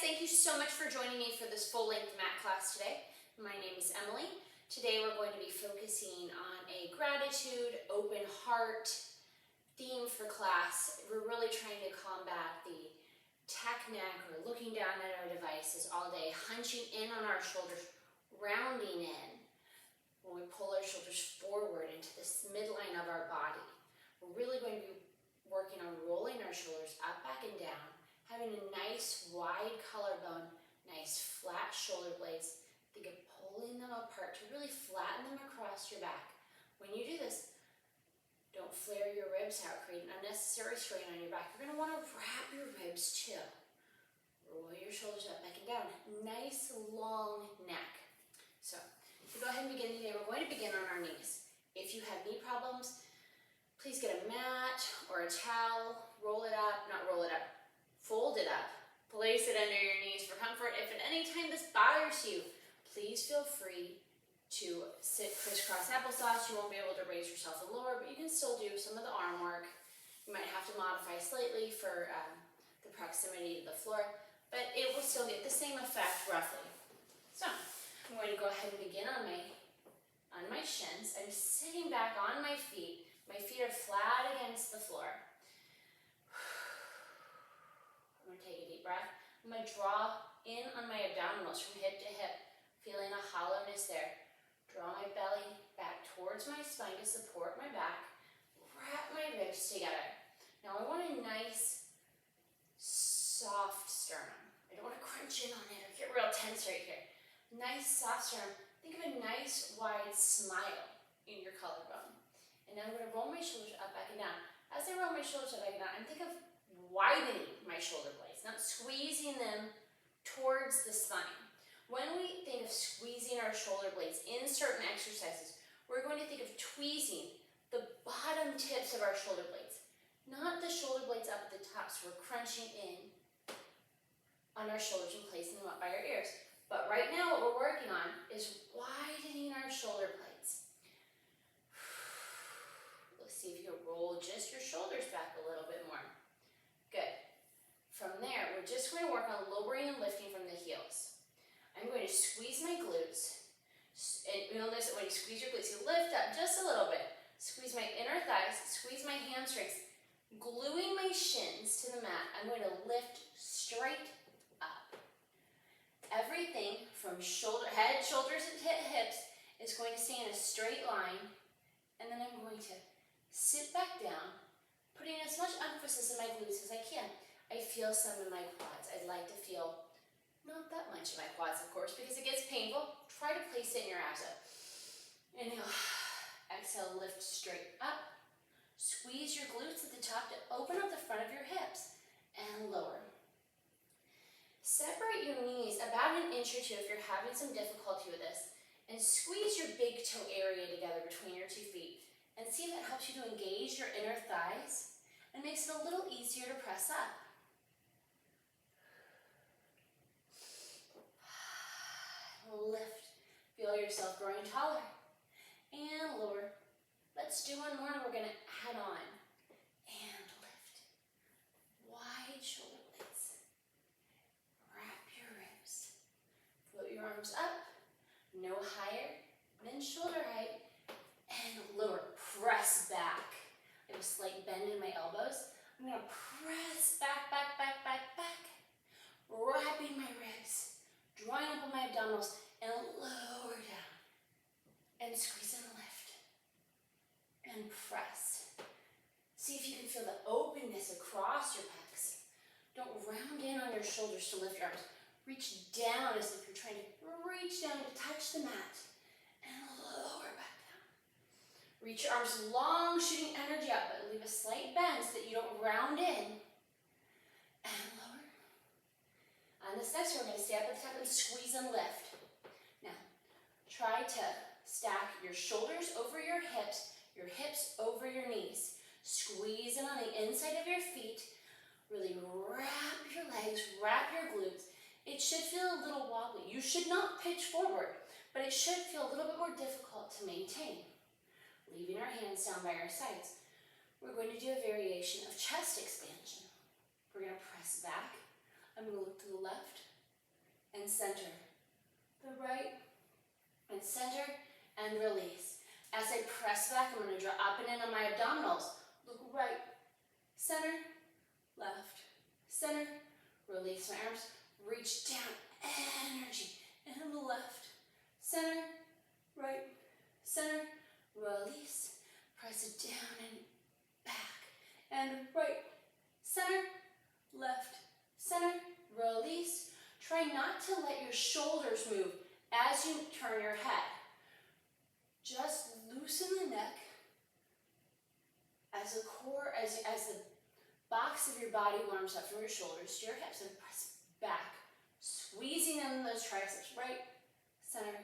thank you so much for joining me for this full-length mat class today. My name is Emily. Today we're going to be focusing on a gratitude, open heart theme for class. We're really trying to combat the tech neck or looking down at our devices all day, hunching in on our shoulders, rounding in when we pull our shoulders forward into this midline of our body. We're really going to be working on rolling our shoulders up, back, and down, having a nice wide collarbone, nice flat shoulder blades. Think of pulling them apart to really flatten them across your back. When you do this, don't flare your ribs out, create an unnecessary strain on your back. You're going to want to wrap your ribs chill. Roll your shoulders up, back, and down. Nice long neck. So, to go ahead and begin today, we're going to begin on our knees. If you have knee problems, please get a mat or a towel, roll it up, not roll it up, fold it up, place it under your knees for comfort. If at any time this bothers you, please feel free to sit crisscross applesauce. You won't be able to raise yourself and lower, but you can still do some of the arm work. You might have to modify slightly for the proximity to the floor, but it will still get the same effect roughly. So, I'm going to go ahead and begin on my shins. I'm sitting back on my feet. My feet are flat against the floor. I'm going to take a deep breath. I'm going to draw in on my abdominals from hip to hip, feeling a hollowness there. Draw my belly back towards my spine to support my back. Wrap my ribs together. Now I want a nice, soft sternum. I don't want to crunch in on it or get real tense right here. Nice, soft sternum. Think of a nice, wide smile in your collarbone. And now I'm going to roll my shoulders up, back, and down. As I roll my shoulders up, back, and down, I'm thinking of widening my shoulder blades, not squeezing them towards the spine. When we think of squeezing our shoulder blades in certain exercises, we're going to think of tweezing the bottom tips of our shoulder blades, not the shoulder blades up at the top, so we're crunching in on our shoulders and placing them up by our ears. But right now what we're working on is widening our shoulder blades. Let's see if you can roll just your shoulders back a little bit more. Good. From there, we're just going to work on lowering and lifting from the heels. I'm going to squeeze my glutes. And you'll notice that when you squeeze your glutes, you lift up just a little bit. Squeeze my inner thighs, squeeze my hamstrings. Gluing my shins to the mat, I'm going to lift straight up. Everything from head, shoulders, and hips is going to stay in a straight line. And then I'm going to sit back down, putting as much emphasis in my glutes as I can. I feel some in my quads. I'd like to feel not that much in my quads, of course, because it gets painful. Try to place it in your abs up. Inhale, exhale, lift straight up. Squeeze your glutes at the top to open up the front of your hips and lower. Separate your knees about an inch or two if you're having some difficulty with this, and squeeze your big toe area together between your 2 feet. And see if that helps you to engage your inner thighs and makes it a little easier to press up. Lift. Feel yourself growing taller. And lower. Let's do one more and we're going to add on. And lift. Wide shoulder blades. Wrap your ribs. Float your arms up. No higher than shoulder height. And lower. Press back. I have a slight bend in my elbows. I'm going to press back, back, back, back, back. Wrapping my ribs. Drawing up on my abdominals. And lower down. And squeeze and lift. And press. See if you can feel the openness across your pecs. Don't round in on your shoulders to lift your arms. Reach down as if you're trying to reach down to touch the mat. And lower back down. Reach your arms long, shooting energy up, but leave a slight bend so that you don't round in. And lower. On this next one, we're going to stay up at the top and squeeze and lift. Now, try to stack your shoulders over your hips over your knees. Squeeze in on the inside of your feet. Really wrap your legs, wrap your glutes. It should feel a little wobbly. You should not pitch forward, but it should feel a little bit more difficult to maintain. Leaving our hands down by our sides. We're going to do a variation of chest expansion. We're going to press back. I'm going to look to the left, and center. The right and center and release. As I press back, I'm going to draw up and in on my abdominals. Look right, center, left, center, release my arms, reach down, energy, and left, center, right, center, release, press it down and back, and right, center, left, center, release. Try not to let your shoulders move as you turn your head. Just loosen the neck as the core, as the box of your body warms up from your shoulders to your hips, and press back, squeezing in those triceps, right, center,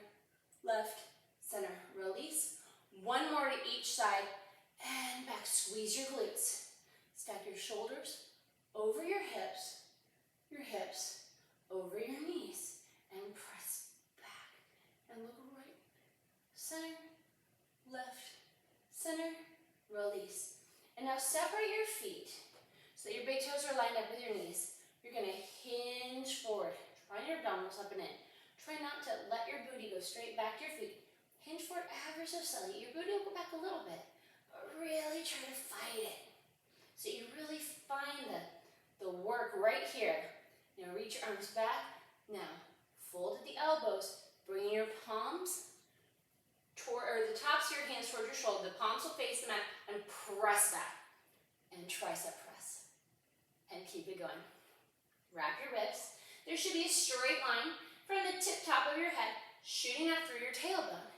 left, center, release. One more to each side, and back, squeeze your glutes. Stack your shoulders over your hips over your knees, and press back, and look right, center, left, center, release. And now separate your feet so that your big toes are lined up with your knees. You're going to hinge forward, drawing your abdominals up and in. Try not to let your booty go straight back to your feet. Hinge forward ever so slightly. Your booty will go back a little bit, but really try to fight it. So you really find the work right here. Now reach your arms back. Now fold at the elbows, bringing your palms toward, or the tops of your hands towards your shoulder. The palms will face the mat, and press back. And tricep press. And keep it going. Wrap your ribs. There should be a straight line from the tip top of your head, shooting up through your tailbone.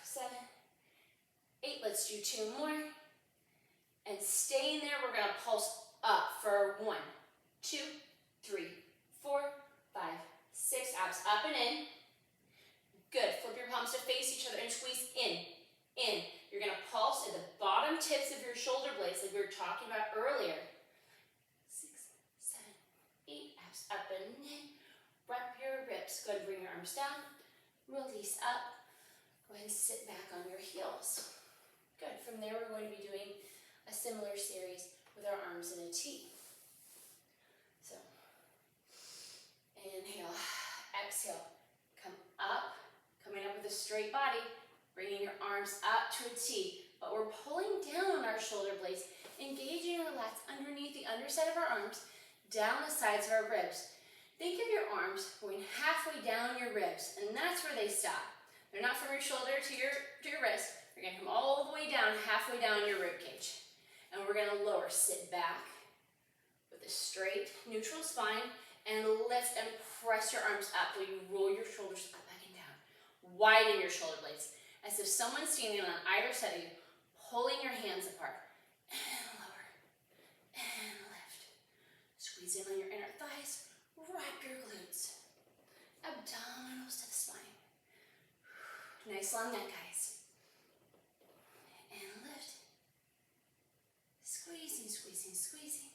7, 8, let's do 2 more. And staying there, we're gonna pulse up for 1, 2, 3, 4, 5, 6, abs up and in. Good, flip your palms to face each other and squeeze in. You're gonna pulse at the bottom tips of your shoulder blades like we were talking about earlier. 6, 7, 8, abs up and in. Wrap your ribs. Go ahead and bring your arms down. Release up. Go ahead and sit back on your heels. Good, from there we're going to be doing a similar series with our arms in a T. So, inhale, exhale, come up, coming up with a straight body, bringing your arms up to a T, but we're pulling down on our shoulder blades, engaging our lats underneath the underside of our arms, down the sides of our ribs. Think of your arms going halfway down your ribs, and that's where they stop. They're not from your shoulder to your wrist. You're gonna come all the way down, halfway down your rib cage. And we're gonna lower, sit back with a straight, neutral spine, and lift and press your arms up while you roll your shoulders up, back, and down. Widen your shoulder blades, as if someone's standing on either side of you, pulling your hands apart. And lower, and lift. Squeeze in on your inner thighs, wrap your glutes. Abdominals to the spine. Nice long neck, guys. And lift. Squeezing, squeezing, squeezing.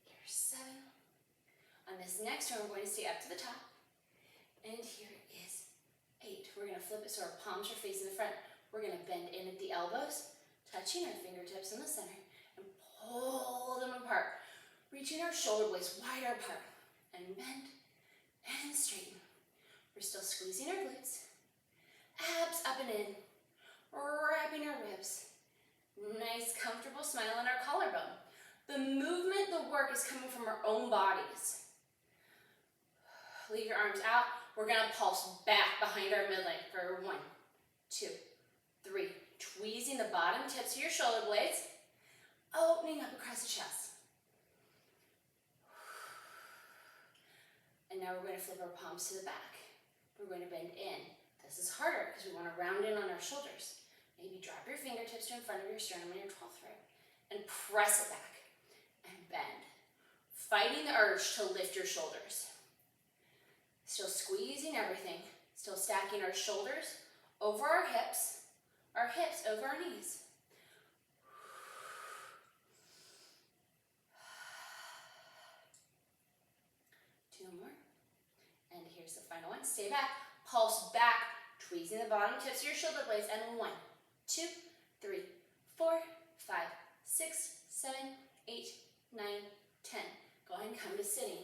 Here's 7. On this next one, we're going to stay up to the top. And here is 8. We're going to flip it so our palms are facing the front. We're going to bend in at the elbows, touching our fingertips in the center, and pull them apart, reaching our shoulder blades wider apart, and bend and straighten. We're still squeezing our glutes, abs up and in, wrapping our ribs. Nice, comfortable smile on our collarbone. The movement, the work is coming from our own bodies. Leave your arms out. We're gonna pulse back behind our midline for 1, 2, 3. Tweezing the bottom tips of your shoulder blades, opening up across the chest. And now we're going to flip our palms to the back. We're going to bend in. This is harder because we want to round in on our shoulders. Maybe drop your fingertips to in front of your sternum and your 12th rib and press it back and bend. Fighting the urge to lift your shoulders. Still squeezing everything. Still stacking our shoulders over our hips over our knees. Two more. And here's the final one. Stay back. Pulse back. Tweezing the bottom tips of your shoulder blades. And 1, 2, 3, 4, 5, 6, 7, 8, 9, 10. Go ahead and come to sitting.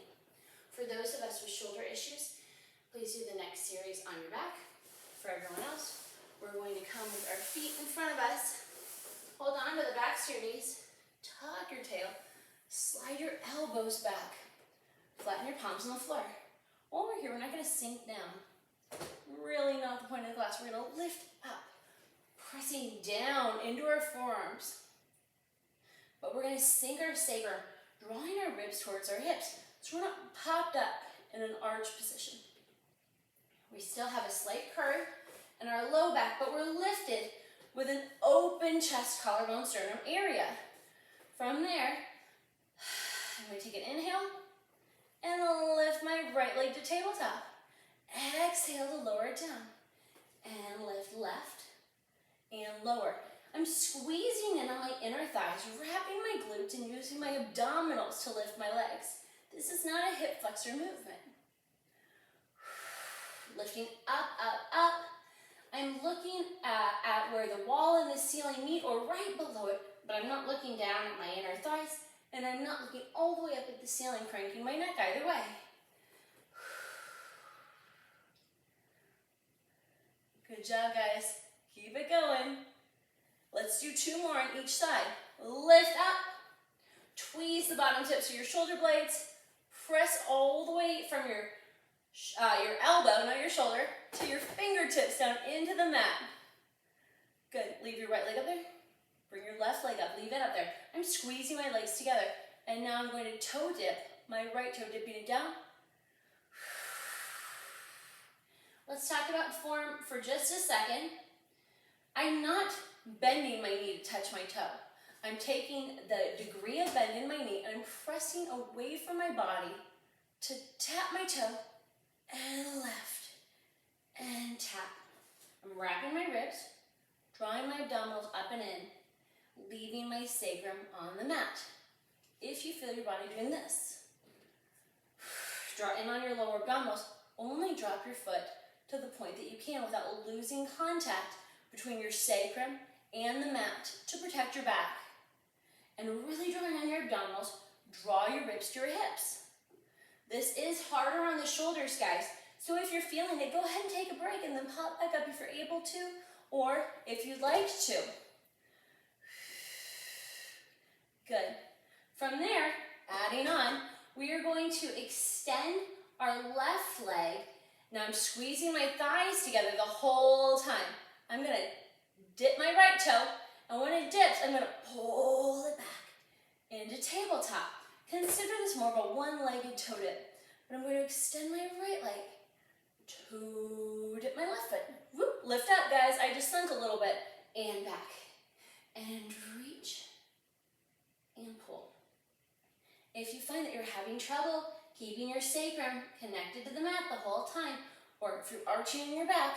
For For those of us with shoulder issues, please do the next series on your back. For everyone else, we're going to come with our feet in front of us. Hold on to the backs of your knees. Tuck your tail. Slide your elbows back. Flatten your palms on the floor. While we're here, we're not going to sink down. Really not the point of the class. We're going to lift up, pressing down into our forearms. But we're going to sink our sacrum, drawing our ribs towards our hips. So we're not popped up in an arch position. We still have a slight curve in our low back, but we're lifted with an open chest, collarbone, sternum area. From there, I'm going to take an inhale and lift my right leg to tabletop. Exhale to lower it down. And lift left and lower. I'm squeezing in on my inner thighs, wrapping my glutes and using my abdominals to lift my legs. This is not a hip flexor movement. Lifting up, up, up. I'm looking at where the wall and the ceiling meet or right below it, but I'm not looking down at my inner thighs, and I'm not looking all the way up at the ceiling, cranking my neck either way. Good job, guys. Keep it going. Let's do 2 more on each side. Lift up. Tweeze the bottom tips of your shoulder blades. Press all the way from your elbow, not your shoulder, to your fingertips down into the mat. Good. Leave your right leg up there. Bring your left leg up. Leave it up there. I'm squeezing my legs together. And now I'm going to toe dip. My right toe dipping it down. Let's talk about form for just a second. I'm not bending my knee to touch my toe. I'm taking the degree of bend in my knee and I'm pressing away from my body to tap my toe and left and tap. I'm wrapping my ribs, drawing my abdominals up and in, leaving my sacrum on the mat. If you feel your body doing this, draw in on your lower abdominals, only drop your foot to the point that you can without losing contact between your sacrum and the mat to protect your back. And really drawing on your abdominals, draw your ribs to your hips. This is harder on the shoulders, guys. So if you're feeling it, go ahead and take a break and then pop back up if you're able to, or if you'd like to. Good. From there, adding on, we are going to extend our left leg. Now I'm squeezing my thighs together the whole time. I'm going to dip my right toe, and when it dips, I'm going to pull it back into tabletop. Consider this more of a one-legged toe dip, but I'm going to extend my right leg, toe dip my left foot. Whoop, lift up, guys. I just sunk a little bit, and back, and reach, and pull. If you find that you're having trouble keeping your sacrum connected to the mat the whole time, or if you're arching in your back,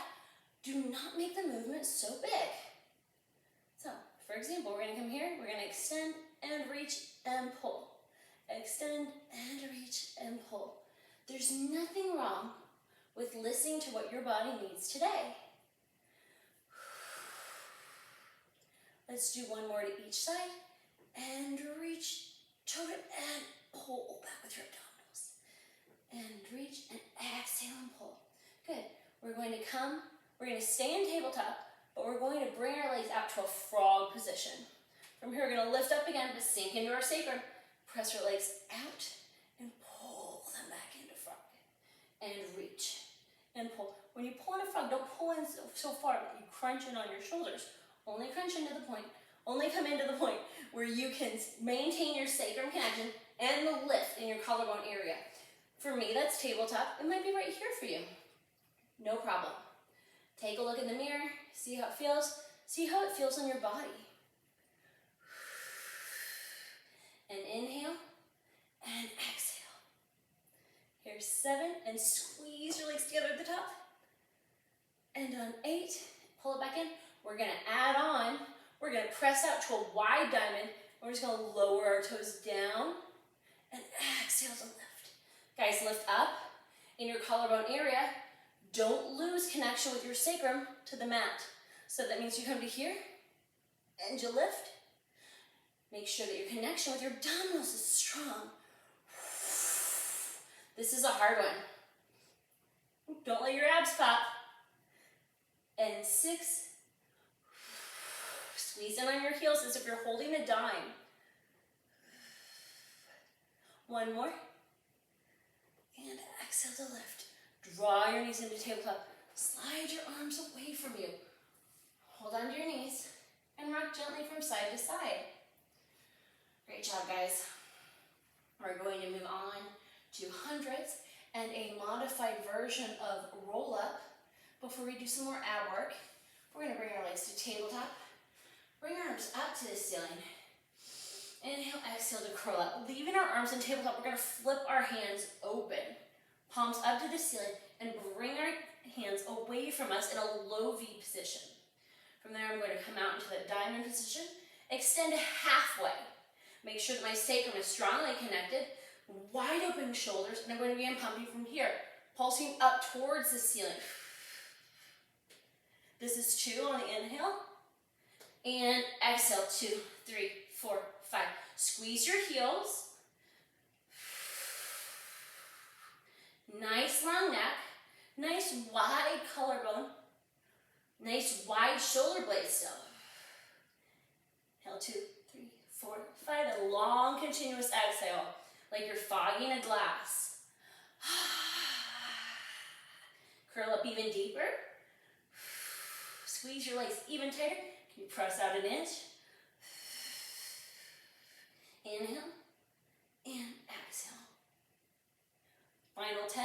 do not make the movement so big. So, for example, we're going to come here, we're going to extend and reach and pull. Extend and reach and pull. There's nothing wrong with listening to what your body needs today. Let's do 1 more to each side. And reach, toe dip, and pull back with your abdominals. And reach and exhale and pull. Good. We're going to stay in tabletop, but we're going to bring our legs out to a frog position. From here, we're going to lift up again, but sink into our sacrum. Press our legs out and pull them back into frog. And reach and pull. When you pull in a frog, don't pull in so far that you crunch in on your shoulders. Only crunch into the point. Only come into the point where you can maintain your sacrum connection and the lift in your collarbone area. For me, that's tabletop. It might be right here for you. No problem. Take a look in the mirror. See how it feels. See how it feels on your body. And inhale and exhale. Here's 7, and squeeze your legs together at the top. And on 8, pull it back in. We're going to add on. We're going to press out to a wide diamond. We're just going to lower our toes down and exhale to lift. Guys, lift up in your collarbone area. Don't lose connection with your sacrum to the mat. So that means you come to here and you lift. Make sure that your connection with your abdominals is strong. This is a hard one. Don't let your abs pop. And 6. Squeeze in on your heels as if you're holding a dime. 1 more. And exhale to lift. Draw your knees into tabletop. Slide your arms away from you. Hold on to your knees and rock gently from side to side. Great job, guys. We're going to move on to hundreds and a modified version of roll up. Before we do some more ab work, we're going to bring our legs to tabletop. Bring our arms up to the ceiling. Inhale, exhale to curl up. Leaving our arms in tabletop, we're going to flip our hands open. Palms up to the ceiling and bring our hands away from us in a low V position. From there, I'm going to come out into that diamond position. Extend halfway. Make sure that my sacrum is strongly connected. Wide open shoulders, and I'm going to begin pumping from here. Pulsing up towards the ceiling. This is 2 on the inhale. And exhale, 2, 3, 4, 5. Squeeze your heels. Nice long neck. Nice wide collarbone. Nice wide shoulder blade still. Inhale, 2, 3, 4, 5. A long continuous exhale, like you're fogging a glass. Curl up even deeper. Squeeze your legs even tighter. Can you press out an inch? Inhale and exhale. Final 10.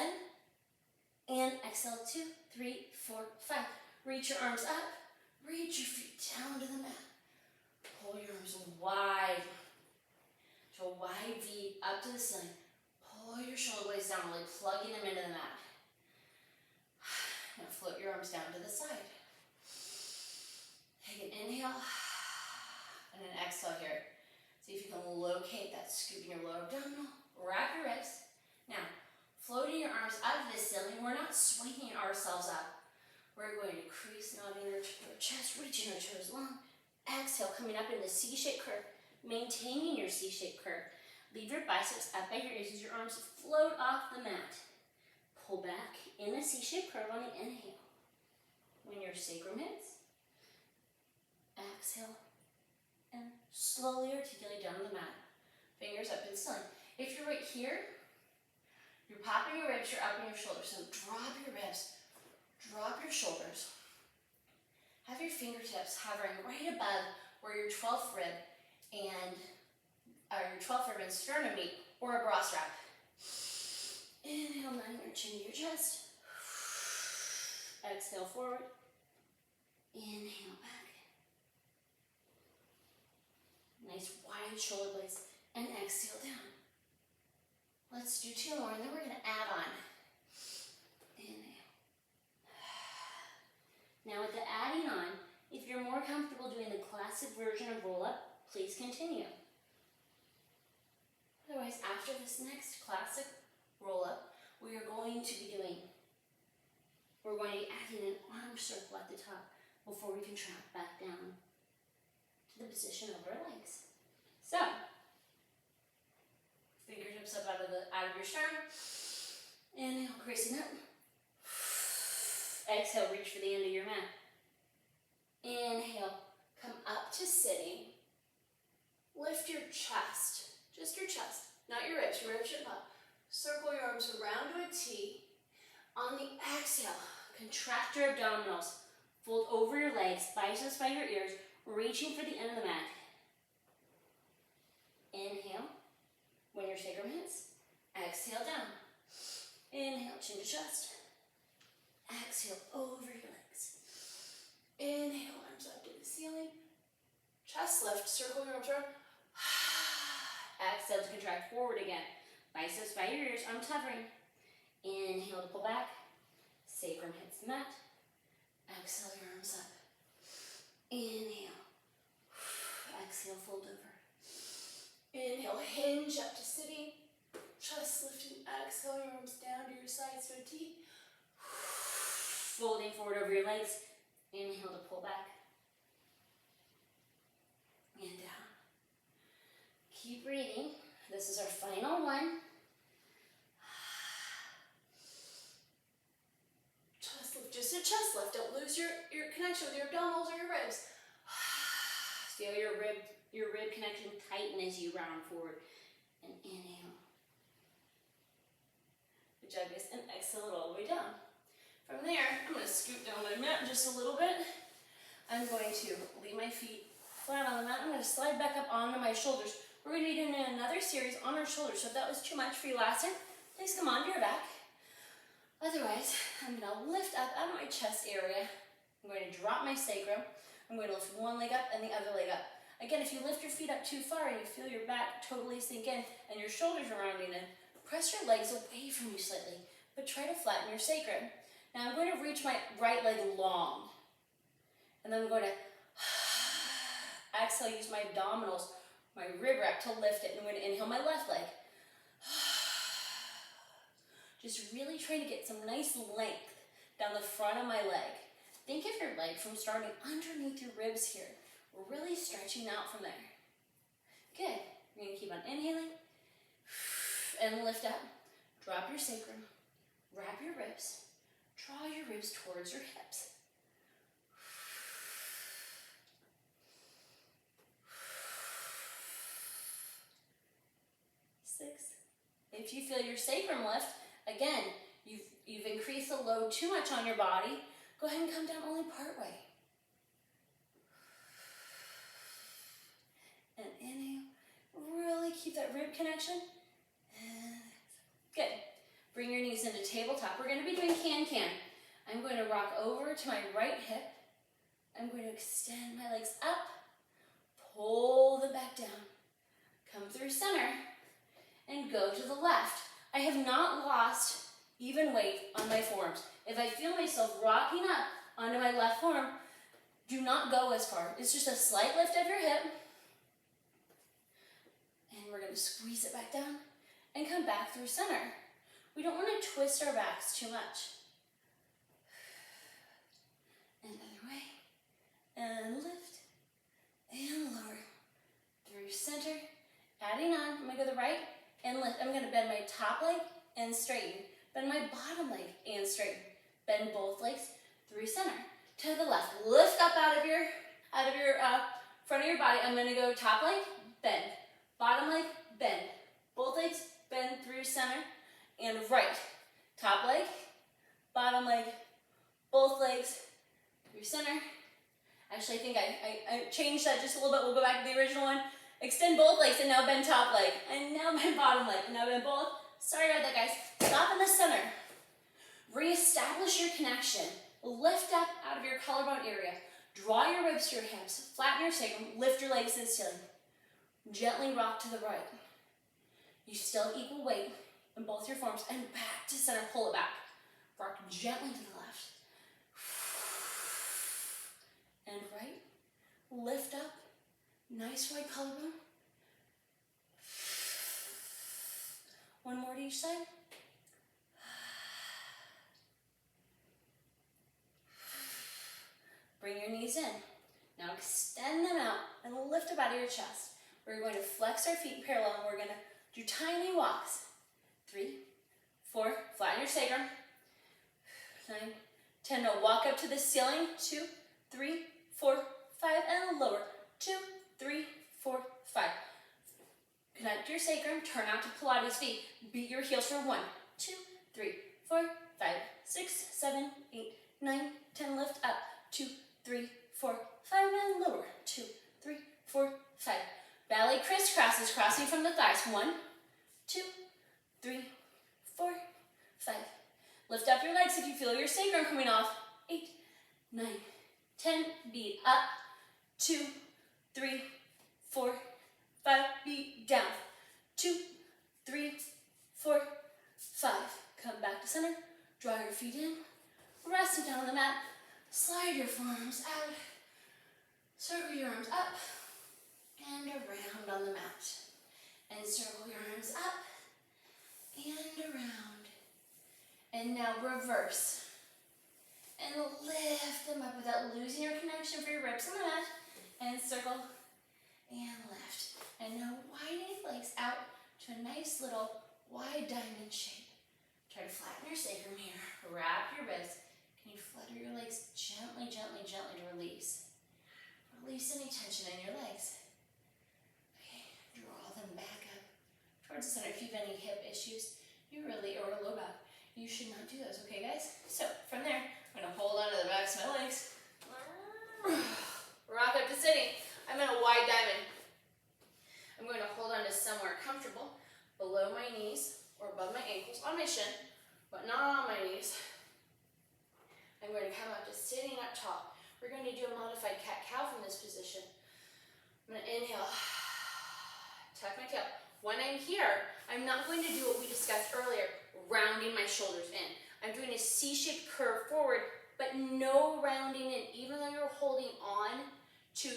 And exhale, 2, 3, 4, 5. Reach your arms up. Reach your feet down to the mat. Pull your arms wide. To a wide V up to the ceiling. Pull your shoulder blades down, really plugging them into the mat. Now float your arms down to the side. Take an inhale and an exhale here. See if you can locate that scoop in your lower abdominal. Wrap your wrists. Now, floating your arms up to the ceiling. We're not swinging ourselves up. We're going to crease, nodding our chest, reaching our toes long. Exhale, coming up in the C-shaped curve. Maintaining your C-shaped curve. Leave your biceps up by your ears as your arms float off the mat. Pull back in a C-shaped curve on the inhale. When your sacrum hits, exhale, and slowly articulate down the mat. Fingers up to the ceiling. If you're right here, you're popping your ribs, you're upping your shoulders. So drop your ribs, drop your shoulders. Have your fingertips hovering right above where your 12th rib and your 12th rib and sternum meet, or a bra strap. Inhale, letting your chin to your chest. Exhale forward. Inhale back. Nice wide shoulder blades. And exhale down. Let's do 2 more, and then we're going to add on. Inhale. Now with the adding on, if you're more comfortable doing the classic version of roll-up, please continue. Otherwise, after this next classic roll-up, we are going to be adding an arm circle at the top before we contract back down to the position of our legs. So, fingertips up out of your sternum. Inhale, creasing up. Exhale, reach for the end of your mat. Inhale, come up to sitting. Lift your chest, just your chest, not your ribs should pop. Circle your arms around to a T. On the exhale, contract your abdominals. Fold over your legs, biceps by your ears, reaching for the end of the mat. Inhale, when your sacrum hits, exhale down. Inhale, chin to chest. Exhale, over your legs. Inhale, arms up to the ceiling. Chest lift, circle your arms around. Exhale to contract forward again. Biceps by your ears, arms hovering. Inhale to pull back. Sacrum hits the mat. Exhale your arms up. Inhale. Exhale, fold over. Inhale, hinge up to sitting. Chest lifting. Exhale your arms down to your sides to a T. Folding forward over your legs. Inhale to pull back. And down. Keep breathing. This is our final one. with just a chest lift. Don't lose your connection with your abdominals or your ribs. Feel your rib connection tighten as you round forward. And inhale. Good job, guys. And exhale it all the way down. From there, I'm going to scoot down my mat just a little bit. I'm going to leave my feet flat on the mat. I'm going to slide back up onto my shoulders. We're going to be doing another series on our shoulders. So if that was too much for you last time, please come onto your back. Otherwise, I'm going to lift up out of my chest area. I'm going to drop my sacrum. I'm going to lift one leg up and the other leg up. Again, if you lift your feet up too far and you feel your back totally sink in and your shoulders are rounding in, press your legs away from you slightly, but try to flatten your sacrum. Now I'm going to reach my right leg long. And then I'm going to exhale, use my abdominals, my rib wrap to lift it. And I'm going to inhale my left leg. Just really trying to get some nice length down the front of my leg. Think of your leg from starting underneath your ribs here. We're really stretching out from there. Good. You're going to keep on inhaling and lift up. Drop your sacrum. Wrap your ribs. Draw your ribs towards your hips. Six. If you feel your sacrum lift, again, you've increased the load too much on your body. Go ahead and come down only part way. And inhale. Really keep that rib connection. And good. Bring your knees into tabletop. We're going to be doing can-can. I'm going to rock over to my right hip. I'm going to extend my legs up. Pull them back down. Come through center. And go to the left. I have not lost even weight on my forearms. If I feel myself rocking up onto my left forearm, do not go as far. It's just a slight lift of your hip. And we're going to squeeze it back down and come back through center. We don't want to twist our backs too much. And other way. And lift. And lower. Through center. Adding on. I'm going to go to the right and lift. I'm going to bend my top leg and straighten. Bend my bottom leg and straighten. Bend both legs through center. To the left. Lift up out of your front of your body. I'm going to go top leg, bend. Bottom leg, bend. Both legs, bend through center. And right. Top leg, bottom leg, both legs through center. Actually, I think I changed that just a little bit. We'll go back to the original one. Extend both legs and now bend top leg. And now bend bottom leg. And now bend both. Sorry about that, guys. Stop in the center. Reestablish your connection. Lift up out of your collarbone area. Draw your ribs to your hips. Flatten your sacrum. Lift your legs to the ceiling. Gently rock to the right. You still have equal weight in both your forearms. And back to center. Pull it back. Rock gently to the left. And right. Lift up. Nice wide collarbone. One more to each side. Bring your knees in. Now extend them out and lift up out of your chest. We're going to flex our feet parallel and we're going to do tiny walks. 3, 4, flatten your sacrum. 9, 10, now walk up to the ceiling. 2, 3, 4, 5, and lower. 2, 3, 4, 5. Connect your sacrum, turn out to Pilates feet. Beat your heels for 1, 2, 3, 4, 5, 6, 7, 8, 9, 10. Lift up. 2, 3, 4, 5, and lower. 2, 3, 4, 5. Ballet crisscrosses crossing from the thighs. 1, 2, 3, 4, 5. Lift up your legs if you feel your sacrum coming off. 8, 9, 10. Beat up. 2, 3, 4, 5. Beat down. 2, 3, 4, 5. Come back to center. Draw your feet in. Resting down on the mat. Slide your forearms out. Circle your arms up and around on the mat. And circle your arms up and around. And now reverse. And lift them up without losing your connection for your ribs on the mat. And circle and lift. And now widen your legs out to a nice little wide diamond shape. Try to flatten your sacrum here. Wrap your ribs. Can you flex through your legs, gently, gently, gently to release. Release any tension in your legs. Okay, draw them back up towards the center. If you have any hip issues, or low back, you should not do those, okay guys? So from there, I'm gonna hold on to the backs of my legs. Rock up to sitting. I'm in a wide diamond. I'm going to hold on to somewhere comfortable below my knees or above my ankles, on my shin, but not on my knees. I'm going to come up to sitting up tall. We're going to do a modified cat-cow from this position. I'm going to inhale, tuck my tail. When I'm here, I'm not going to do what we discussed earlier, rounding my shoulders in. I'm doing a C-shaped curve forward, but no rounding in. Even though you're holding on to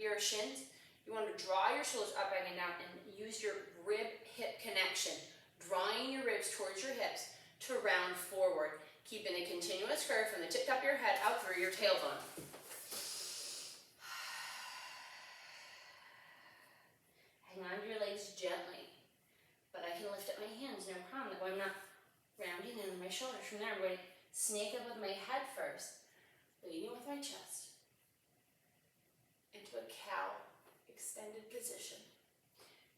your shins, you want to draw your shoulders up, back, and down, and use your rib-hip connection, drawing your ribs towards your hips to round forward, keeping a continuous curve from the tip top of your head out through your tailbone. Hang on to your legs gently, but I can lift up my hands, no problem. That way I'm not rounding in my shoulders. From there, I'm going to snake up with my head first, leading with my chest into a cow extended position.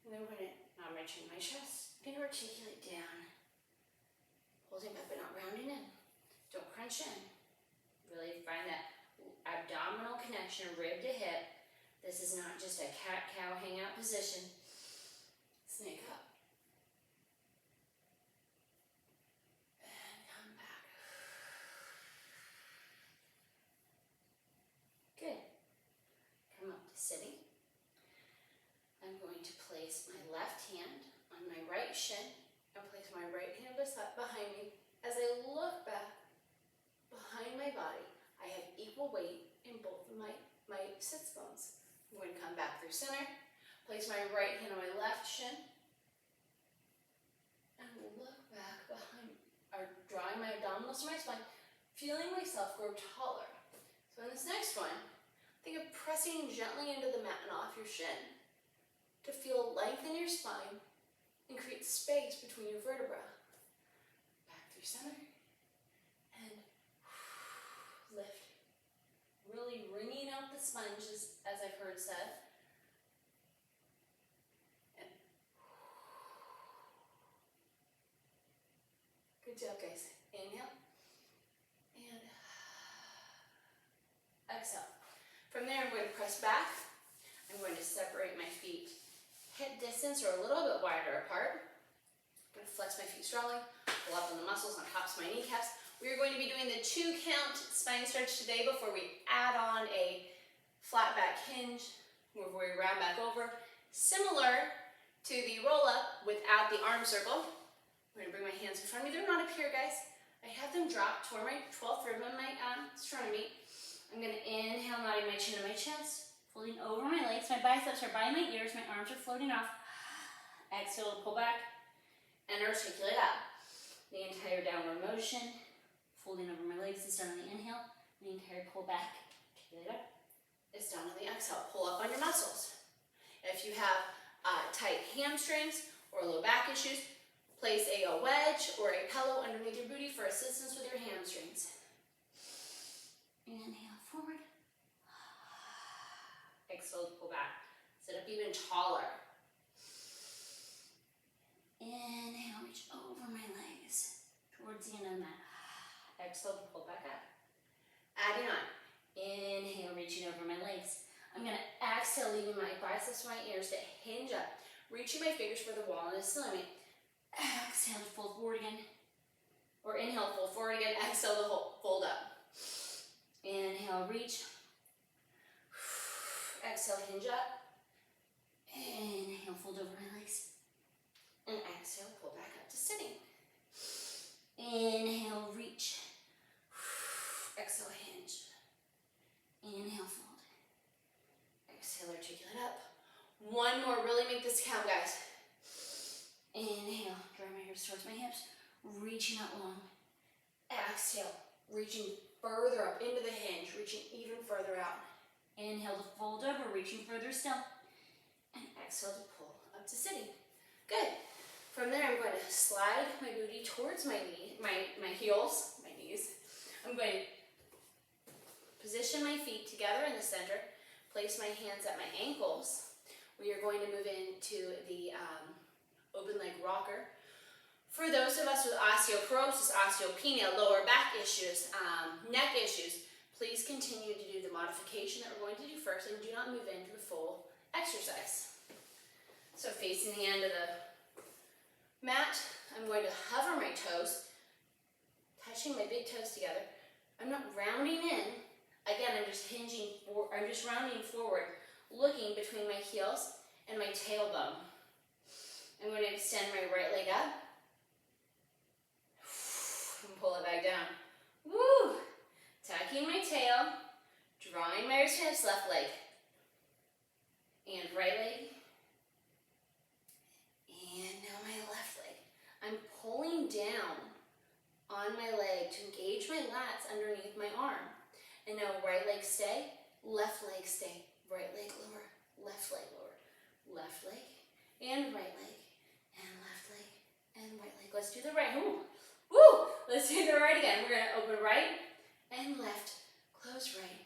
And then now I'm reaching my chest. I'm going to articulate down, holding up but not rounding in. Don't crunch in. Really find that abdominal connection, rib to hip. This is not just a cat-cow hangout position. Snake up. And come back. Good. Come up to sitting. I'm going to place my left hand on my right shin and place my right hand behind me. As I look back behind my body, I have equal weight in both of my sits bones. I'm going to come back through center, place my right hand on my left shin, and look back behind, or drawing my abdominals to my spine, feeling myself grow taller. So in this next one, think of pressing gently into the mat and off your shin to feel length in your spine and create space between your vertebrae. Back through center, and lift. Really wringing out the sponges, as I've heard said. And good job, guys. Inhale. And exhale. From there, I'm going to press back. I'm going to separate my feet hip distance or a little bit wider apart. I'm going to flex my feet strongly, pull up on the muscles on tops of my kneecaps. We are going to be doing the 2-count spine stretch today before we add on a flat back hinge where we round back over. Similar to the roll up without the arm circle. I'm going to bring my hands in front of me. They're not up here, guys. I have them dropped toward my 12th rib on my sternum. I'm going to inhale, nodding my chin to my chest, folding over my legs. My biceps are by my ears. My arms are floating off. Exhale, pull back and articulate up. The entire downward motion. Folding over my legs is done on the inhale. The entire pull back, articulate up, is done on the exhale. Pull up on your muscles. If you have tight hamstrings or low back issues, place a wedge or a pillow underneath your booty for assistance with your hamstrings. Inhale forward. Exhale to pull back. Sit up even taller. Inhale, reach over my legs towards the end of the mat. Exhale to pull back up. Adding on. Inhale, reaching over my legs. I'm going to exhale, leaving my biceps to my ears to hinge up. Reaching my fingers for the wall in a ceiling. Exhale to fold forward again. Or inhale, fold forward again. Exhale to fold up. Inhale, reach. Exhale, hinge up. Inhale, fold over my legs. And exhale, pull back up to sitting. Inhale, reach. Exhale, hinge. Inhale, fold. Exhale, articulate up. One more, really make this count, guys. Inhale, draw my hips towards my hips, reaching out long. Exhale, reaching further up into the hinge, reaching even further out. Inhale to fold over, reaching further still. And exhale to pull up to sitting. Good. From there, I'm going to slide my booty towards my heels, my knees. I'm going to Position my feet together in the center. Place my hands at my ankles. We are going to move into the open leg rocker. For those of us with osteoporosis, osteopenia, lower back issues, neck issues, please continue to do the modification that we're going to do first and do not move into the full exercise. So facing the end of the mat, I'm going to hover my toes, touching my big toes together. I'm not rounding in. Again, I'm just rounding forward, looking between my heels and my tailbone. I'm going to extend my right leg up and pull it back down. Woo! Tucking my tail, drawing my wrist hips, left leg, and right leg, and now my left leg. I'm pulling down on my leg to engage my lats underneath my arm. And now right leg stay, left leg stay, right leg lower, left leg lower, left leg, and right leg, and left leg, and right leg. Let's do the right. Ooh. Woo! Let's do the right again. We're going to open right and left, close right,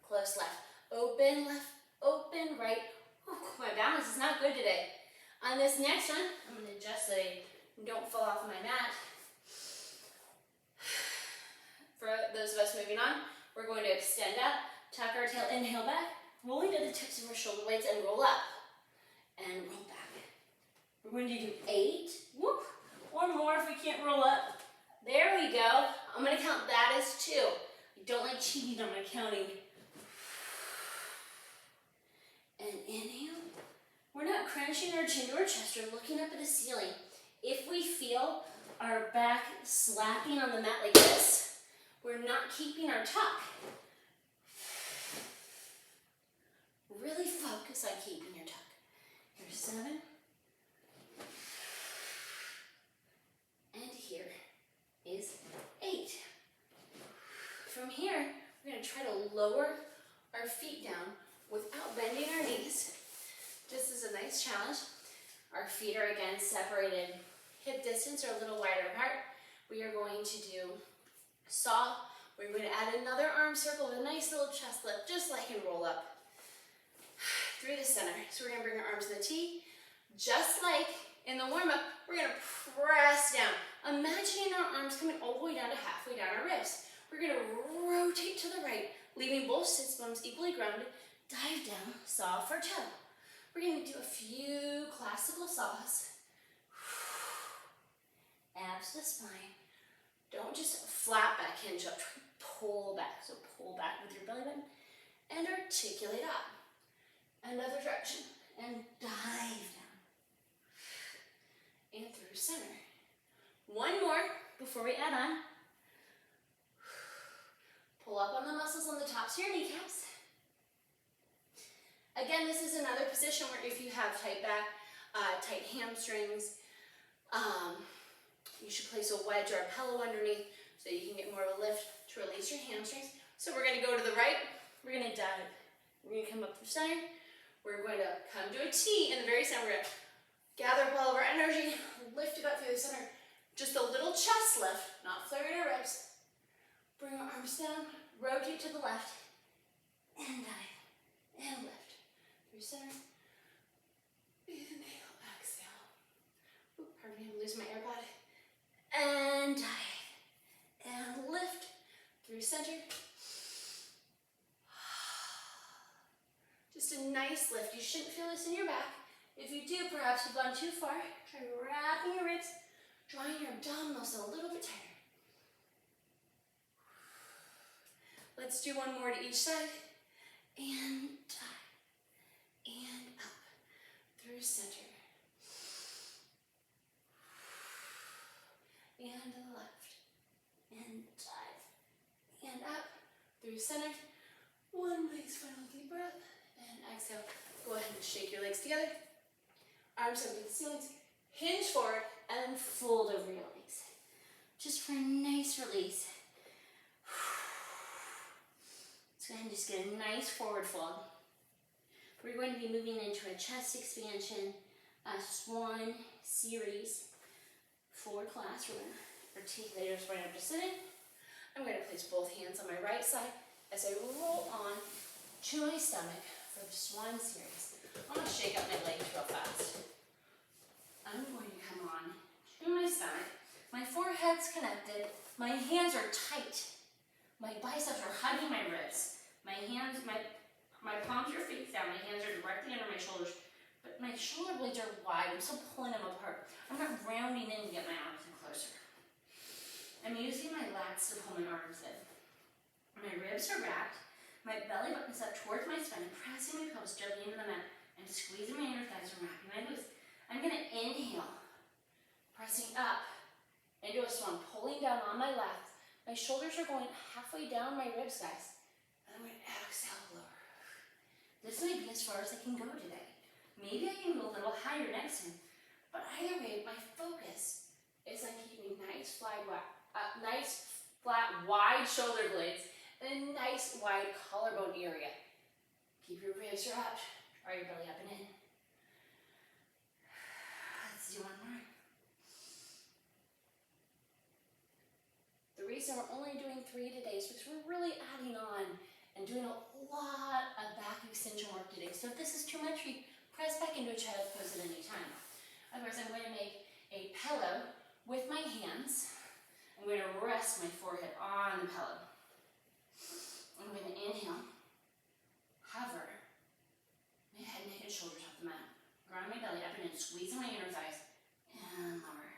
close left, open right. Ooh, my balance is not good today. On this next one, I'm going to adjust so I don't fall off my mat. For those of us moving on, we're going to extend up, tuck our tail, inhale back, rolling to the tips of our shoulder blades and roll up and roll back. We're going to do 8, whoop, or more if we can't roll up. There we go. I'm going to count that as 2. I don't like cheating on my counting. And inhale. We're not crunching our chin to our chest or looking up at the ceiling. If we feel our back slapping on the mat like this, we're not keeping our tuck. Really focus on keeping your tuck. Here's 7. And here is 8. From here, we're going to try to lower our feet down without bending our knees. This is a nice challenge. Our feet are again separated hip distance or a little wider apart. We are going to do saw. We're going to add another arm circle with a nice little chest lift, just like in roll up through the center. So we're going to bring our arms to the T. Just like in the warm up, we're going to press down. Imagining our arms coming all the way down to halfway down our ribs. We're going to rotate to the right, leaving both sits bones equally grounded. Dive down, saw off our toe. We're going to do a few classical saws. Abs to the spine. Don't just flat back hinge up. Try to pull back. So pull back with your belly button and articulate up. Another direction and dive down. And through center. One more before we add on. Pull up on the muscles on the tops of your kneecaps. Again, this is another position where if you have tight back, tight hamstrings, you should place a wedge or a pillow underneath so you can get more of a lift to release your hamstrings. So we're going to go to the right. We're going to dive. We're going to come up through center. We're going to come to a T in the very center. We're going to gather up all of our energy, lift it up through the center. Just a little chest lift, not flaring our ribs. Bring our arms down, rotate to the left, and dive, and lift. Through center. Inhale, exhale. Ooh, pardon me, I'm losing my AirPod. And dive, and lift. Through center. Just a nice lift. You shouldn't feel this in your back. If you do, perhaps you've gone too far. Try wrapping your ribs, drawing your abdominals a little bit tighter. Let's do one more to each side. And dive. And up. Through center. And to the left. And dive. And up. Through center. One nice final deep breath. And exhale. Go ahead and shake your legs together. Arms up to the ceilings. Hinge forward and then fold over your legs. Just for a nice release. Let's go ahead and just get a nice forward fold. We're going to be moving into a chest expansion, swan series for class. We're going to articulate our spine up to sitting. I'm going to place both hands on my right side as I roll on to my stomach for the swan series. I'm going to shake up my legs real fast. I'm going to come on to my stomach. My forehead's connected. My hands are tight. My biceps are hugging my ribs. My hands, my palms are face down. My hands are directly under my shoulders. But my shoulder blades are wide. I'm still pulling them apart. I'm not rounding in to get my arms in closer. I'm using my lats to pull my arms in. My ribs are wrapped. My belly button is up towards my spine. I'm pressing my pelvis gently into the mat. I'm squeezing my inner thighs and wrapping my glutes. I'm going to inhale, pressing up into a swan, pulling down on my left. My shoulders are going halfway down my ribs, guys. And I'm going to exhale lower. This might be as far as I can go today. Maybe I can go a little higher next time. But either way, my focus is on keeping nice, flat, wide shoulder blades and a nice, wide collarbone area. Keep your ribs wrapped, draw your belly up and in. Let's do one more. The reason we're only doing 3 today is because we're really adding on and doing a lot of back extension work today. So if this is too much, we press back into a child pose at any time. Otherwise, I'm going to make a pillow with my hands. I'm going to rest my forehead on the pillow. I'm going to inhale, hover, my head, neck, and shoulders off the mat. Grind my belly up and in, squeezing my inner thighs, and lower.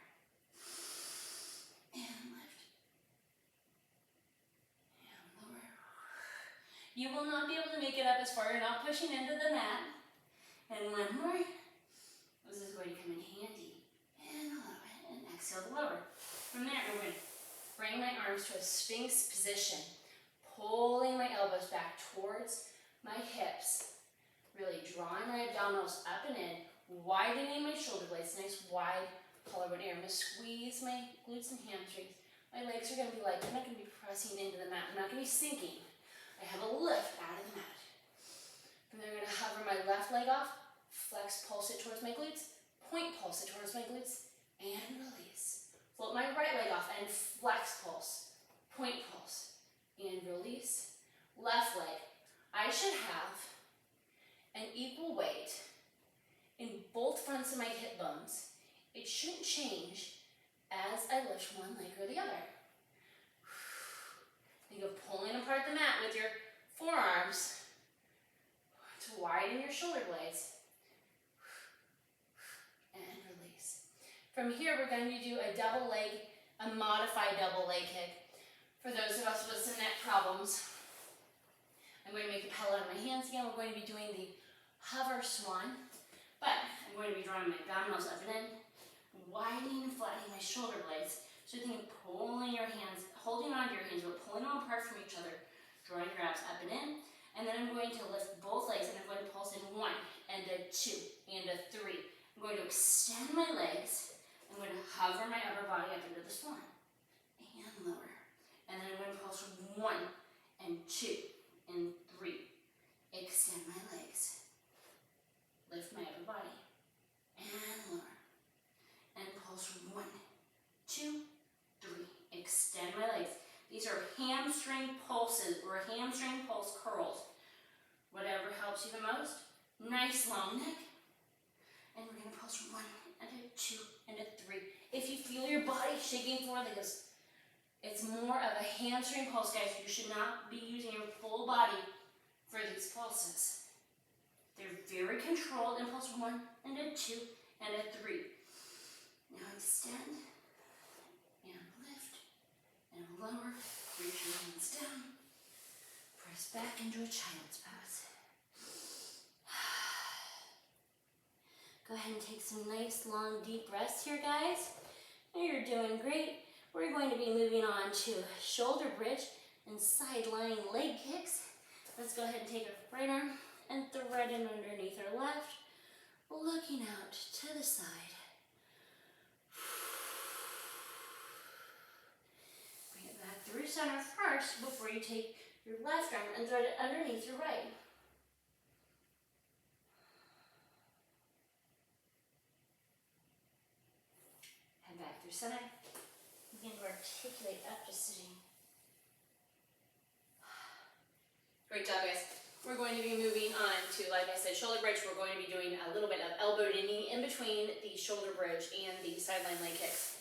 And lift. And lower. You will not be able to make it up as far. You're not pushing into the mat. And one more. This is going to come in handy. And a little bit. And exhale to lower. From there, I'm going to bring my arms to a sphinx position. Pulling my elbows back towards my hips. Really drawing my abdominals up and in. Widening my shoulder blades. Nice wide collarbone area. I'm going to squeeze my glutes and hamstrings. My legs are going to be light. I'm not going to be pressing into the mat. I'm not going to be sinking. I have a lift out of the mat. From there, I'm going to hover my left leg off. Flex, pulse it towards my glutes. Point, pulse it towards my glutes. And release. Float my right leg off and flex, pulse. Point, pulse. And release. Left leg. I should have an equal weight in both fronts of my hip bones. It shouldn't change as I lift one leg or the other. Think of pulling apart the mat with your forearms to widen your shoulder blades. And release. From here, we're going to do a modified double leg kick. For those of us with some neck problems, I'm going to make the pillow out of my hands again. We're going to be doing the hover swan, but I'm going to be drawing my abdominals up and in, widening and flattening my shoulder blades. So think of pulling your hands, holding onto your hands, but pulling them apart from each other, drawing your abs up and in, and then I'm going to lift both legs and I'm going to pulse in 1 and a 2 and a 3. I'm going to extend my legs. I'm going to hover my upper body up into the swan and lower. And then I'm going to pulse 1 and 2 and 3. Extend my legs. Lift my upper body and lower. And pulse 1, 2, 3. Extend my legs. These are hamstring pulses or hamstring pulse curls. Whatever helps you the most. Nice long neck. And we're going to pulse 1 and a 2 and a 3. If you feel your body shaking forward, because it's more of a hamstring pulse, guys. You should not be using your full body for these pulses. They're very controlled. And pulse 1 and a 2 and a 3. Now extend and lift and lower. Reach your hands down. Press back into a child's pose. Go ahead and take some nice, long, deep breaths here, guys. You're doing great. We're going to be moving on to shoulder bridge and sideline leg kicks. Let's go ahead and take our right arm and thread it underneath our left, looking out to the side. Bring it back through center first before you take your left arm and thread it underneath your right. Head back through center. Begin to articulate up to sitting. Great job, guys. We're going to be moving on to, like I said, shoulder bridge. We're going to be doing a little bit of elbow to knee in between the shoulder bridge and the sideline leg kicks.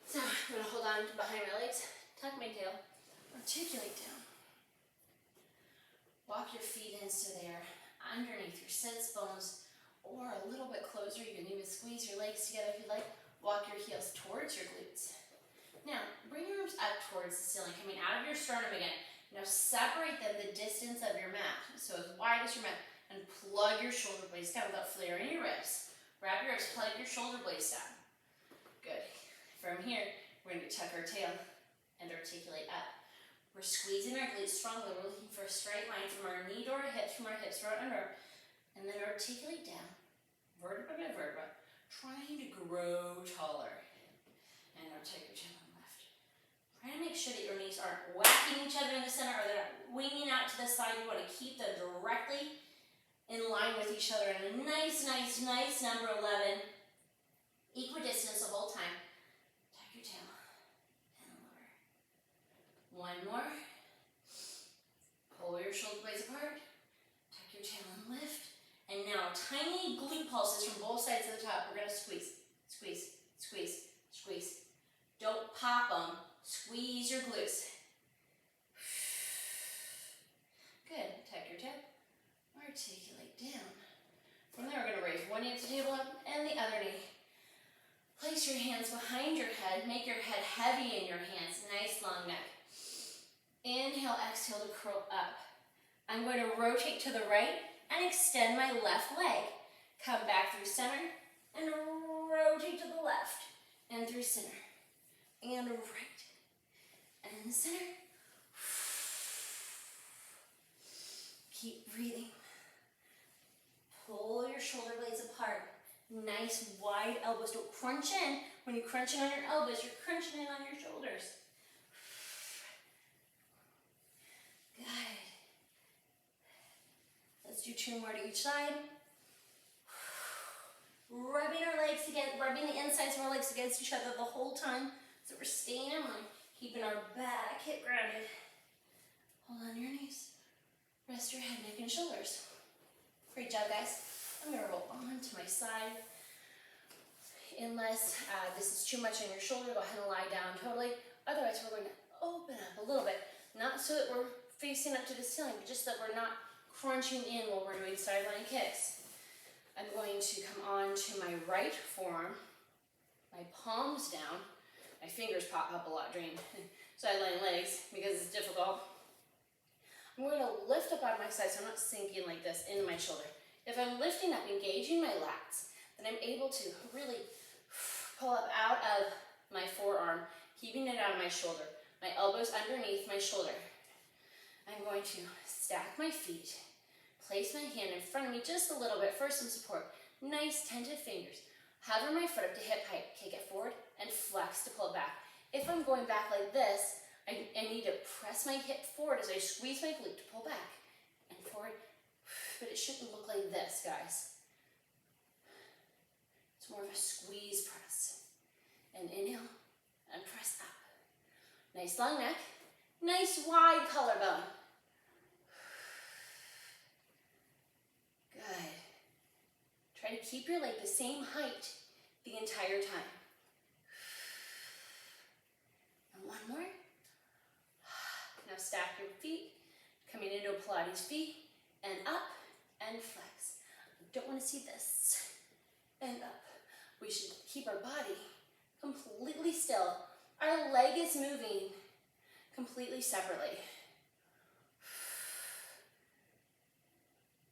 So I'm going to hold on behind my legs, tuck my tail, articulate down. Walk your feet in so they're underneath your sits bones, or a little bit closer. You can even squeeze your legs together if you like. Walk your heels towards your glutes. Now, bring your arms up towards the ceiling, coming out of your sternum again. Now separate them the distance of your mat, so as wide as your mat, and plug your shoulder blades down without flaring your ribs. Wrap your ribs, plug your shoulder blades down. Good. From here, we're going to tuck our tail and articulate up. We're squeezing our glutes strongly. We're looking for a straight line from our knee to our hips to our under, and then articulate down, vertebra by vertebra, trying to grow taller. And now take your chin and lift. Try to make sure that your knees aren't whacking each other in the center or they're not winging out to the side. You want to keep them directly in line with each other in a nice number 11. Equidistance the whole time. Tuck your tail and lower. One more. Pull your shoulder blades apart. Tuck your tail and lift. And now tiny glute pulses from both sides of the top. We're going to squeeze, squeeze, squeeze, squeeze. Don't pop them. Squeeze your glutes. Good. Tuck your tail. Articulate down. From there, we're going to raise one knee to the table up and the other knee. Place your hands behind your head. Make your head heavy in your hands. Nice long neck. Inhale, exhale to curl up. I'm going to rotate to the right and extend my left leg. Come back through center and rotate to the left and through center. And right, and center. Keep breathing. Pull your shoulder blades apart. Nice wide elbows. Don't crunch in. When you crunch in on your elbows, you're crunching in on your shoulders. Good. Let's do 2 more to each side. Rubbing our legs against, rubbing the insides of our legs against each other the whole time. So we're staying in line, keeping our back hip grounded. Hold on your knees. Rest your head, neck, and shoulders. Great job, guys. I'm going to roll on to my side. Unless this is too much on your shoulder, go ahead and lie down totally. Otherwise, we're going to open up a little bit. Not so that we're facing up to the ceiling, but just that we're not crunching in while we're doing sideline kicks. I'm going to come on to my right forearm, my palms down. My fingers pop up a lot during sideline legs because it's difficult. I'm going to lift up on my side so I'm not sinking like this into my shoulder. If I'm lifting up, engaging my lats, then I'm able to really pull up out of my forearm, keeping it out of my shoulder. My elbows underneath my shoulder. I'm going to stack my feet, place my hand in front of me just a little bit for some support. Nice tented fingers. Hover my foot up to hip height, kick it forward, and flex to pull it back. If I'm going back like this, I need to press my hip forward as I squeeze my glute to pull back and forward, but it shouldn't look like this, guys. It's more of a squeeze press. And inhale, and press up. Nice long neck, nice wide collarbone. Good. Try to keep your leg the same height the entire time. And one more. Now stack your feet, coming into a Pilates V, and up, and flex. I don't want to see this. And up. We should keep our body completely still. Our leg is moving completely separately.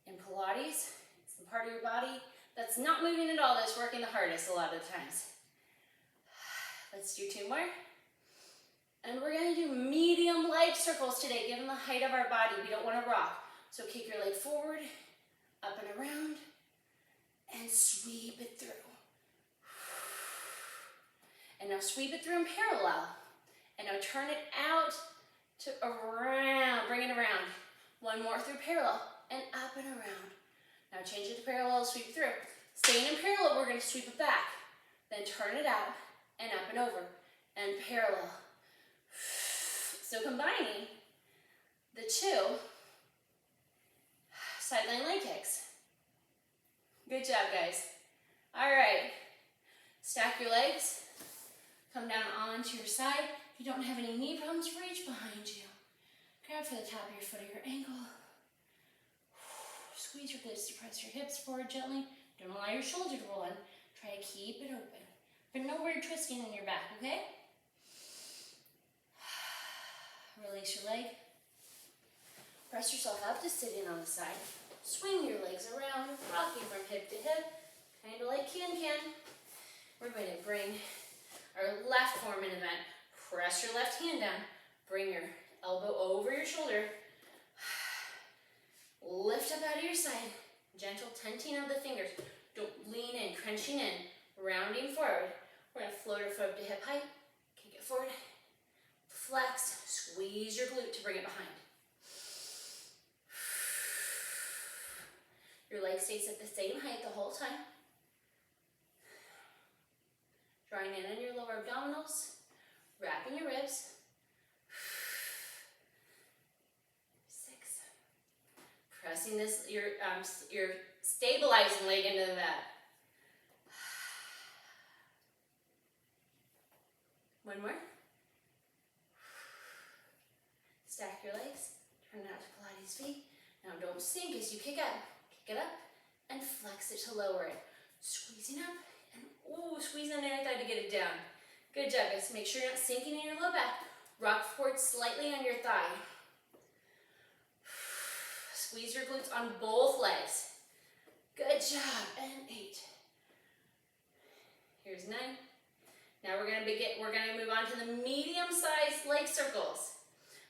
In Pilates, it's the part of your body that's not moving at all that's working the hardest a lot of the times. Let's do 2 more. And we're going to do medium leg circles today, given the height of our body. We don't want to rock. So kick your leg forward, up and around, and sweep it through. And now sweep it through in parallel. And now turn it out to around, bring it around. One more through parallel, and up and around. Now change it to parallel, sweep through. Staying in parallel, we're going to sweep it back. Then turn it out, and up and over, and parallel. So combining the two, Sideline leg kicks. Good job, guys. All right. Stack your legs. Come down onto your side. If you don't have any knee problems, reach behind you. Grab for the top of your foot or your ankle. Squeeze your glutes to press your hips forward gently. Don't allow your shoulder to roll in. Try to keep it open. But no weird twisting in your back, okay? Release your leg. Press yourself up to sitting on the side. Swing your legs around, rocking from hip to hip, kind of like can-can. We're going to bring our left forearm in the mat. Press your left hand down. Bring your elbow over your shoulder. Lift up out of your side. Gentle tenting of the fingers. Don't lean in, crunching in, rounding forward. We're going to float our foot up to hip height. Kick it forward. Flex. Squeeze your glute to bring it behind. Your leg stays at the same height the whole time. Drawing in on your lower abdominals. Wrapping your ribs. 6. Pressing your stabilizing leg into the mat. 1 more. Stack your legs. Turn it out to Pilates feet. Now don't sink as you kick up. Kick it up and flex it to lower it. Squeezing up and squeeze on the inner thigh to get it down. Good job, guys. Make sure you're not sinking in your low back. Rock forward slightly on your thigh. Squeeze your glutes on both legs. Good job. And 8. Here's 9. Now we're gonna move on to the medium-sized leg circles.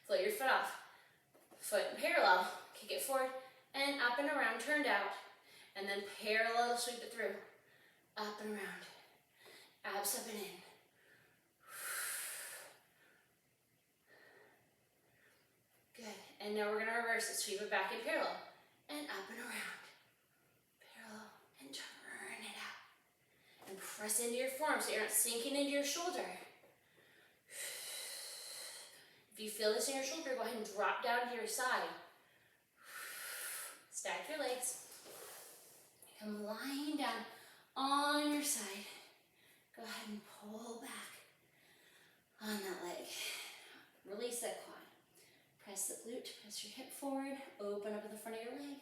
Float your foot off. Foot parallel. Kick it forward and up and around, turned out. And then parallel sweep it through. Up and around. Abs up and in. Good. And now we're going to reverse it. Sweep it back in parallel. And up and around. Parallel. And turn it out. And press into your forearm so you're not sinking into your shoulder. If you feel this in your shoulder, go ahead and drop down to your side. Stack your legs. Come lying down on your side. Go ahead and pull back on that leg. Release that quad. Press the glute, press your hip forward. Open up at the front of your leg.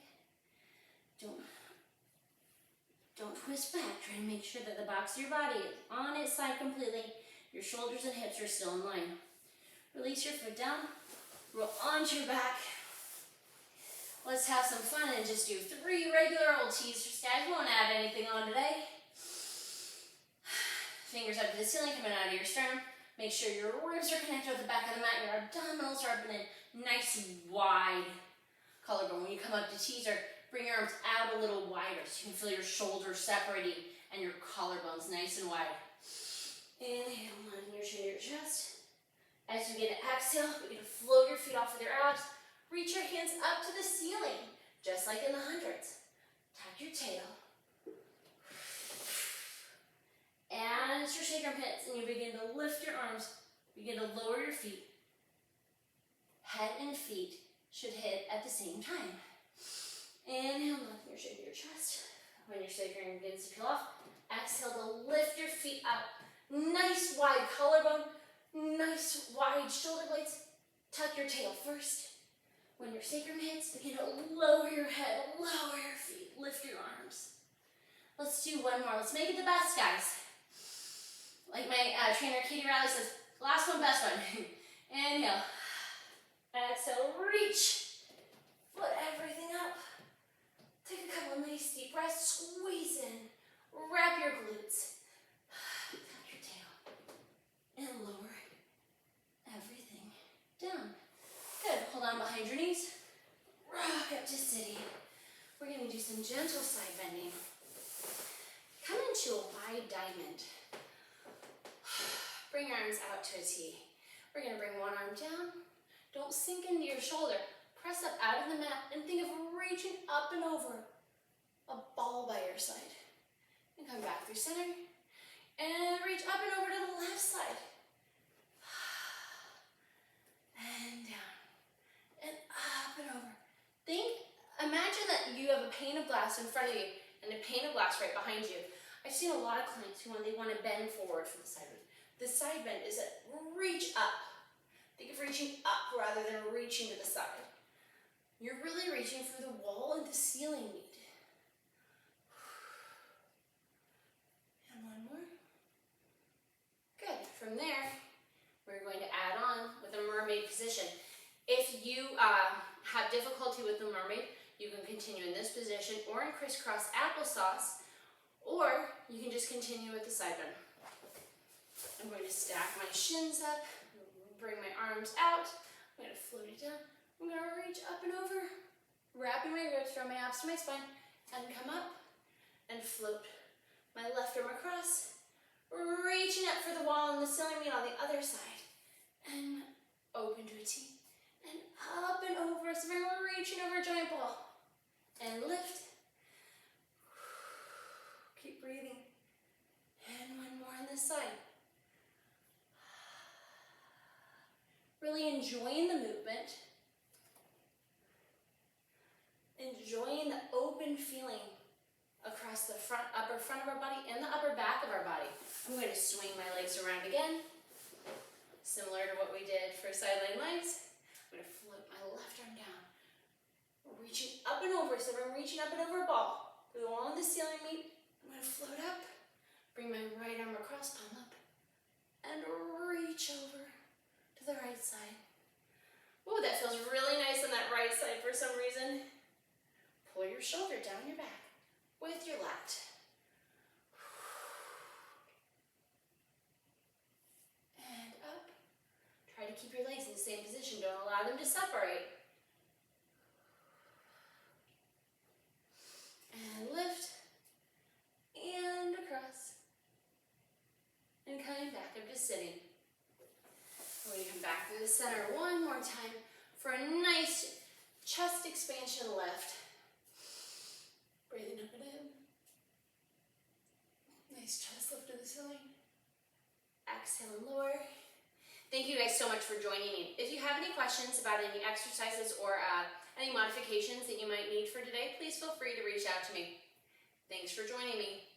Don't twist back. Try to make sure that the box of your body is on its side completely. Your shoulders and hips are still in line. Release your foot down. Roll onto your back. Let's have some fun and just do 3 regular old teasers. Guys, won't add anything on today. Fingers up to the ceiling, coming out of your sternum. Make sure your ribs are connected with the back of the mat. Your abdominals are up and in. Nice wide collarbone. When you come up to teaser, bring your arms out a little wider so you can feel your shoulders separating and your collarbones nice and wide. Inhale, letting your chin to your chest. As you begin to exhale, begin to float your feet off with your abs. Reach your hands up to the ceiling, just like in the hundreds. Tuck your tail. And as your sacrum hits and you begin to lift your arms, begin to lower your feet. Head and feet should hit at the same time. Inhale, lifting your chin to your chest. When your sacrum begins to peel off, exhale to lift your feet up. Nice wide collarbone, nice wide shoulder blades. Tuck your tail first. When your sacrum hits, begin to lower your head, lower your feet, lift your arms. Let's do 1 more. Let's make it the best, guys. Like my trainer, Katie Riley says, last one, best one. Inhale. Exhale, reach. Foot everything up. Take a couple of nice deep breaths. Squeeze in. Wrap your glutes. Tuck your tail. And lower everything down. Good. Hold on behind your knees. Rock up to sitting. We're going to do some gentle side bending. Come into a wide diamond. Bring your arms out to a T. We're going to bring one arm down. Don't sink into your shoulder. Press up out of the mat and think of reaching up and over a ball by your side. And come back through center. And reach up and over to the left side. And down. And up and over. Imagine that pane of glass in front of you and a pane of glass right behind you. I've seen a lot of clients who, when they want to bend forward for the side bend, the side bend is a reach up. Think of reaching up rather than reaching to the side. You're really reaching for the wall and the ceiling meat. And one more. Good. From there, we're going to add on with a mermaid position. If you have difficulty with the mermaid, you can continue in this position or in crisscross applesauce, or you can just continue with the side bend. I'm going to stack my shins up, bring my arms out. I'm going to float it down. I'm going to reach up and over, wrapping my ribs from my abs to my spine, and come up and float my left arm across, reaching up for the wall and the ceiling meat on the other side, and open to a T, and up and over, so we're reaching over a giant ball, and lift. Keep breathing. And one more on this side. Really enjoying the movement. Enjoying the open feeling across the upper front of our body and the upper back of our body. I'm going to swing my legs around again, similar to what we did for sideline legs. I'm going to float my left arm down, reaching up and over, so I'm reaching up and over a ball. We go on the ceiling meat. I'm going to float up, bring my right arm across, palm up, and reach over to the right side. Ooh, that feels really nice on that right side for some reason. Pull your shoulder down your back with your lat. And up. Try to keep your legs in the same position. Don't allow them to separate. And lift. And across. And coming back up to sitting. We're going to come back through the center one more time for a nice chest expansion lift. Breathing up and in. Nice chest lift to the ceiling. Exhale and lower. Thank you guys so much for joining me. If you have any questions about any exercises or any modifications that you might need for today, please feel free to reach out to me. Thanks for joining me.